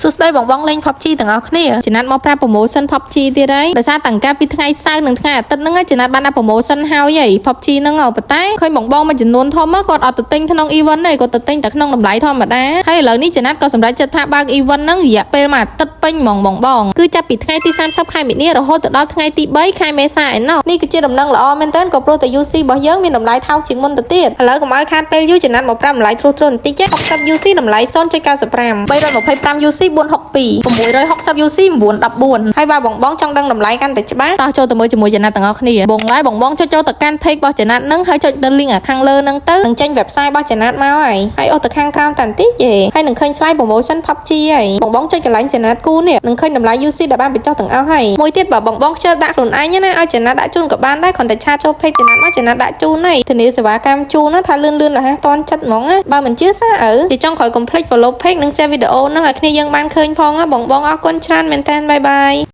សួស្តីបងបងលេង PUBG ទាំងអស់គ្នាចំណាត់មកប្រាប់ promotion PUBG ទៀតហើយដោយសារតាំងកាលពីថ្ងៃសៅរ៍និងថ្ងៃអាទិត្យហ្នឹងចំណាត់បានដាក់ promotion ហើយ PUBG ហ្នឹងប៉ុន្តែឃើញបងបងមួយចំនួនធំគាត់អត់ទៅទិញក្នុង event ទេគាត់ទៅទិញតែក្នុងតម្លៃធម្មតាហើយឥឡូវនេះចំណាត់ក៏សម្រេចចិត្តថាបើក event ហ្នឹងរយៈពេលមួយអាទិត្យពេញហ្មងបងគឺចាប់ពីថ្ងៃទី30ខែមីនារហូតដល់ថ្ងៃទី3ខែមេសាឯណោះនេះគឺជាដំណឹងល្អមែនទែនក៏ព្រោះតែ UC របស់យើងមានតម្លៃថោកជាងមុនទៅទៀតឥឡូវកុំឲ្យខាតពេលយូរចំណាត់មកប្រាប់តម្លៃត្រួសបន្តិច60 UC តម្លៃ 0.95 325 UC 462 660 UC 914ហើយបើបងចង់ដឹងតម្លៃកាន់តែច្បាស់តោះចូលទៅមើលជាមួយចំណាត់ទាំងអស់គ្នាបងចុចចូលទៅកាន់ page របស់ចំណាត់ហ្នឹងហើយចុចដល់ link ខាងលើហ្នឹងទៅនឹងចេញ website របស់ចំណាត់មកហើយអស់ទៅខាងក្រោមតាន់តិចទេហើយនឹងឃើញ slide promotion PUBG ហើយបងចុចកន្លែងចំណាត់គូនេះនឹងឃើញតម្លៃ UC ដែលបានបញ្ចុះទាំងអស់ហើយមួយទៀតបើបងខ្ជិលដាក់ខ្លួនឯងណាឲ្យចំណាត់ដាក់ជូនក៏បានដែរគ្រាន់តែឆាតចូល page ចំណាត់មកចំណាត់ដាក់ជូនហើយធានាសេវាកម្មជូនណាថាលឿនរហ័សតាន់ចិត្តហ្មងណាបើមិនជឿសាជាចង់ក្រោយកុំភ្លេច follow page និង share វីដេអូហ្នឹងឲ្យគ្នាយើងបានឃើញផងបងអរគុណច្រើនមែនតើបាយបាយ